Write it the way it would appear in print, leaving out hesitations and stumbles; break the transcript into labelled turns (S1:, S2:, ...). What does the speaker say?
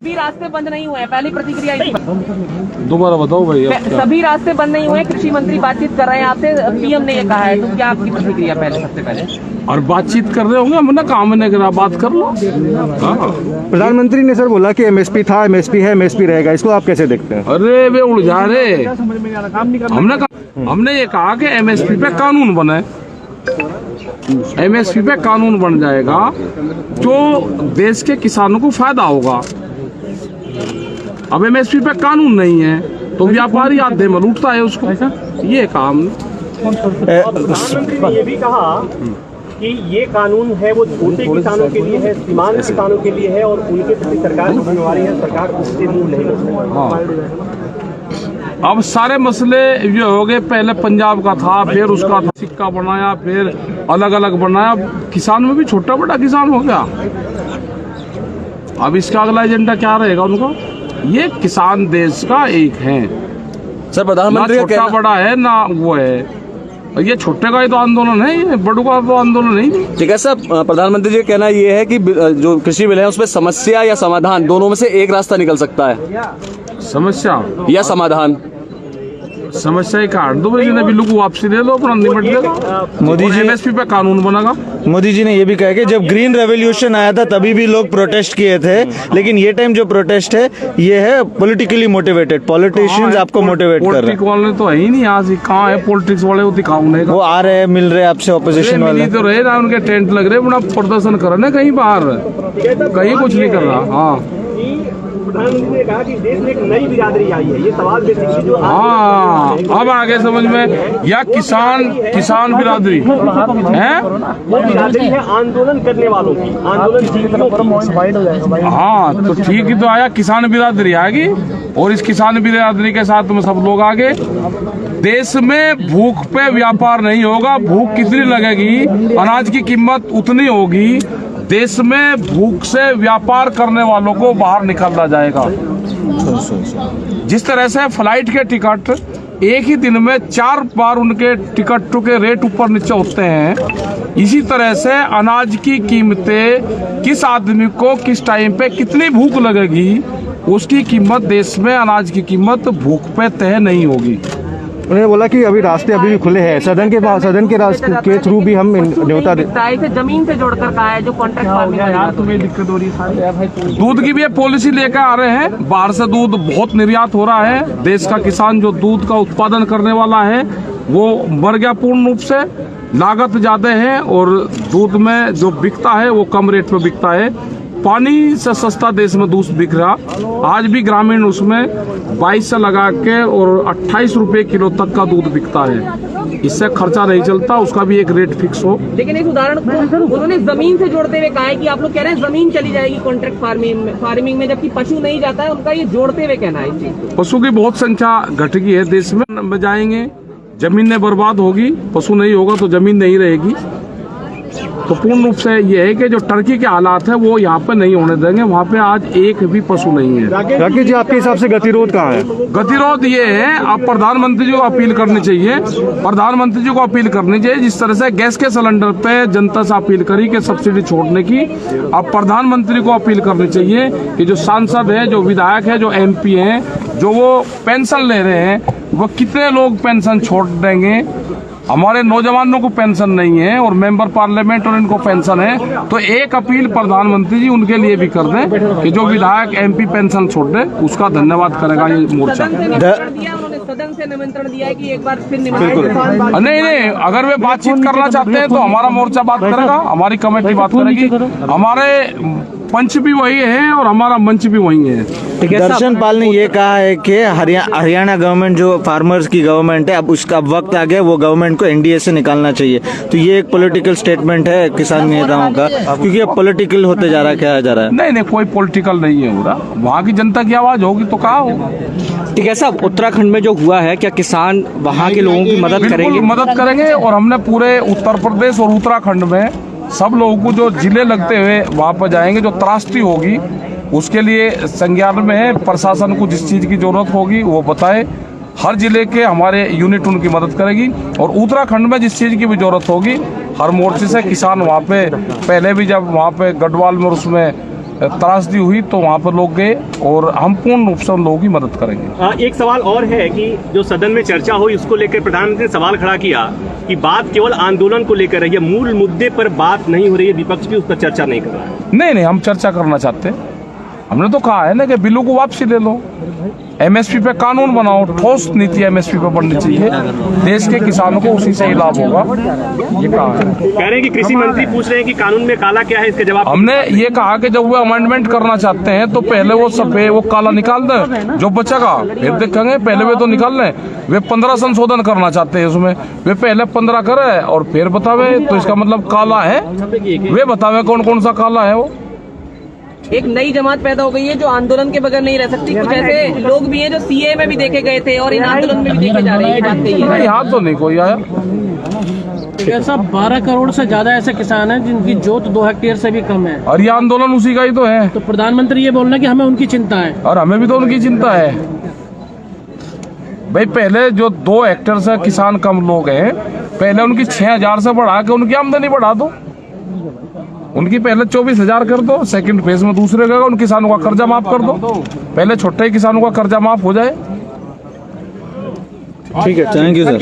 S1: सभी रास्ते बंद नहीं हुए हैं, पहली प्रतिक्रिया इसी पर।
S2: दोबारा बताओ भैया।
S1: सभी रास्ते बंद नहीं हुए, कृषि मंत्री बातचीत कर रहे हैं आपसे, पीएम ने ये कहा है, तो क्या आपकी प्रतिक्रिया पहले सबसे पहले?
S2: और बातचीत कर रहे होंगे, हमने काम नहीं करा, बात कर लो। हाँ।
S3: प्रधानमंत्री ने सर बोला कि एमएसपी था, एमएसपी है, एमएसपी रहेगा, इसको आप कैसे देखते हैं?
S2: अरे वे उलझा रहे। हमने ये कहा कि एमएसपी पे कानून बने, एमएसपी पे कानून बन जाएगा जो देश के किसानों को फायदा होगा। अब एमएसपी पे कानून नहीं है तो व्यापारी आधे में लूटता है उसको, ये काम।
S4: प्रधानमंत्री ने ये भी कहा कि ये कानून है वो छोटे किसानों के लिए है, सीमांत किसानों के लिए है, और उनके प्रति सरकार की जिम्मेवारी है, सरकार उससे मुंह नहीं मोड़ेगी।
S2: अब सारे मसले ये हो गए, पहले पंजाब का था, फिर उसका था, सिक्का बनाया, फिर अलग अलग बनाया, किसान में भी छोटा बड़ा किसान हो गया। अब इसका अगला एजेंडा क्या रहेगा उनका? ये किसान देश का एक है
S3: सर, प्रधानमंत्री
S2: ना छोटा बड़ा है ना वो है, ये छोटे का ही तो आंदोलन है, ये बड़ों का तो आंदोलन नहीं।
S3: ठीक है सर, प्रधानमंत्री जी का कहना ये है कि जो कृषि बिल है उसमें समस्या या समाधान दोनों में से एक रास्ता निकल सकता है।
S2: समस्या
S3: या समाधान?
S2: समस्या ही काट दो भाई, बिल्लू को वापसी दे दो, अपना निपट दो।
S3: मोदी जी
S2: एमएसपी पे कानून बनेगा।
S3: मोदी जी ने ये भी कहा कि जब ग्रीन रेवोल्यूशन आया था तभी भी लोग प्रोटेस्ट किए थे, लेकिन ये टाइम जो प्रोटेस्ट है ये है पॉलिटिकली मोटिवेटेड, पॉलिटिशियंस आपको मोटिवेट कर रहे हैं।
S2: पॉलिटिक्स वाले तो है ही नहीं, आज कहाँ है पॉलिटिक्स वाले, वो दिखाओ नहीं।
S3: वो आ रहे हैं, मिल रहे हैं आपसे, ऑपोजिशन वाले
S2: तो रहे ना, उनके टेंट लग रहे, बड़ा प्रदर्शन कर रहे कहीं बाहर, कहीं कुछ नहीं कर रहा। हाँ,
S4: प्रधानमंत्री ने कहा कि देश में एक नई बिरादरी आई है, ये सवाल बेसिकली जो
S2: हाँ अब आगे समझ में, या किसान बिरादरी है,
S4: वो बिरादरी है आंदोलन करने वालों की, आंदोलन।
S2: हाँ तो ठीक ही तो आया, किसान बिरादरी आएगी, और इस किसान बिरादरी के साथ में सब लोग आगे। देश में भूख पे व्यापार नहीं होगा, भूख कितनी लगेगी, अनाज की कीमत उतनी होगी, देश में भूख से व्यापार करने वालों को बाहर निकाला जाएगा। जिस तरह से फ्लाइट के टिकट एक ही दिन में 4 बार उनके टिकटों के रेट ऊपर नीचे होते हैं, इसी तरह से अनाज की कीमतें, किस आदमी को किस टाइम पे कितनी भूख लगेगी, उसकी कीमत देश में, अनाज की कीमत भूख पे तय नहीं होगी।
S3: उन्होंने बोला कि अभी रास्ते अभी भी खुले हैं, सदन के रास्ते के थ्रू भी हम न्योता
S1: इसे जमीन से जोड़कर कहा है, जो कॉन्ट्रैक्ट फार्मिंग है, तुम्हें दिक्कत हो रही है।
S2: दूध की भी पॉलिसी लेकर आ रहे हैं, बाहर से दूध बहुत निर्यात हो रहा है, देश का किसान जो दूध का उत्पादन करने वाला है वो मर गया पूर्ण रूप से, लागत ज्यादा है और दूध में जो बिकता है वो कम रेट में बिकता है। पानी से सस्ता देश में दूध बिक रहा, आज भी ग्रामीण उसमें 22 से लगा के और 28 रुपए किलो तक का दूध बिकता है, इससे खर्चा नहीं चलता, उसका भी एक रेट फिक्स हो।
S1: लेकिन इस उदाहरण उन्होंने जमीन से जोड़ते हुए कहा है कि आप लोग कह रहे हैं जमीन चली जाएगी कॉन्ट्रैक्ट फार्मिंग में, जबकि पशु नहीं जाता है, उनका ये जोड़ते हुए कहना है। इस चीज
S2: पशु की बहुत संख्या घट गई है देश में, जाएंगे जमीनें बर्बाद होगी, पशु नहीं होगा तो जमीन नहीं रहेगी। तो पूर्ण रूप से ये है कि जो टर्की के हालात है वो यहाँ पे नहीं होने देंगे, वहाँ पे आज एक भी पशु नहीं है।
S3: राकेश जी, आपके हिसाब से गतिरोध कहाँ है?
S2: गतिरोध ये है, अब प्रधानमंत्री जी को अपील करनी चाहिए, प्रधानमंत्री जी को अपील करनी चाहिए, जिस तरह से गैस के सिलेंडर पे जनता से अपील करी कि सब्सिडी छोड़ने की, अब प्रधानमंत्री को अपील करनी चाहिए कि जो सांसद है, जो विधायक है, जो MP हैं, जो वो पेंशन ले रहे हैं, वो कितने लोग पेंशन छोड़ देंगे। हमारे नौजवानों को पेंशन नहीं है और मेंबर पार्लियामेंट और इनको पेंशन है, तो एक अपील प्रधानमंत्री जी उनके लिए भी कर दें कि जो विधायक MP पेंशन छोड़ दे, उसका धन्यवाद करेगा ये मोर्चा।
S1: सदन से निमंत्रण दिया है कि एक बार फिर
S2: नहीं, अगर वे बातचीत करना चाहते हैं तो हमारा मोर्चा बात करेगा, हमारी कमेटी बात करेगी, हमारे पंच भी वही है और हमारा मंच भी वही है।
S3: दर्शन पाल ने ये कहा है कि हरियाणा गवर्नमेंट जो फार्मर्स की गवर्नमेंट है, अब उसका वक्त आ गया, वो गवर्नमेंट को NDA से निकालना चाहिए। तो ये एक पॉलिटिकल स्टेटमेंट है किसान नेताओं का, क्योंकि अब पॉलिटिकल होते जा रहा है, क्या जा रहा है?
S2: नहीं, कोई पॉलिटिकल नहीं है हो रहा, वहाँ की जनता की आवाज होगी तो कहा हो।
S5: ठीक है साहब, उत्तराखंड में जो हुआ है, क्या किसान वहाँ के लोगों की मदद करेंगे?
S2: मदद करेंगे, और हमने पूरे उत्तर प्रदेश और उत्तराखंड में सब लोगों को जो जिले लगते हुए वहाँ पर जाएंगे, जो त्रासदी होगी उसके लिए संज्ञान में है, प्रशासन को जिस चीज़ की जरूरत होगी वो बताए, हर जिले के हमारे यूनिट उनकी मदद करेगी, और उत्तराखंड में जिस चीज़ की भी जरूरत होगी हर मोर्चे से किसान वहाँ पे, पहले भी जब वहाँ पे गढ़वाल में उसमें त्रासदी हुई तो वहाँ पर लोग गए और हम पूर्ण रूप से उन लोगों की मदद करेंगे।
S4: एक सवाल और है कि जो सदन में चर्चा हुई उसको लेकर प्रधानमंत्री ने सवाल खड़ा किया कि बात केवल आंदोलन को लेकर है, मूल मुद्दे पर बात नहीं हो रही है, विपक्ष भी उस पर चर्चा नहीं कर रहा है।
S2: नहीं, हम चर्चा करना चाहते हैं। हमने तो कहा है ना कि बिलों को वापसी ले लो, एमएसपी पे कानून बनाओ, ठोस नीति एमएसपी पे बननी चाहिए, देश के किसानों को उसी से ही लाभ होगा, ये कहा है।
S4: कह रहे हैं कि कृषि मंत्री पूछ रहे हैं कि कानून में काला क्या है, इसका जवाब
S2: हमने ये कहा कि जब वो अमेंडमेंट करना चाहते हैं तो पहले वो सफेद वो काला निकाल दें, जो बचेगा फिर देखेंगे। पहले वे तो निकाल लें, वे 15 संशोधन करना चाहते हैं उसमें, वे पहले 15 करे और फिर बतावे, तो इसका मतलब काला है, वे बतावे कौन कौन सा काला है। वो
S1: एक नई जमात पैदा हो गई है जो आंदोलन के बगैर नहीं रह सकती। कुछ ऐसे लोग भी हैं जो सीए में भी देखे गए थे और इन आंदोलन में भी देखे जा रहे हैं, ये बात कही है।
S2: यहाँ तो नहीं कोई आया।
S6: ऐसा 12 करोड़ से ज्यादा ऐसे किसान हैं जिनकी जोत 2 हेक्टेयर से भी कम है,
S2: और ये आंदोलन उसी का ही तो है।
S6: तो प्रधानमंत्री ये बोल रहे हैं कि हमें उनकी चिंता है,
S2: और हमें भी तो उनकी चिंता है भाई। पहले जो 2 हेक्टेयर से किसान कम लोग हैं, पहले उनकी 6000 से बढ़ा के उनकी आमदनी बढ़ा दो, उनकी पहले 24,000 कर दो, सेकंड फेज में दूसरे का उन किसानों का कर्जा माफ कर दो, पहले छोटे किसानों का कर्जा माफ हो जाए।
S3: ठीक है, थैंक यू सर।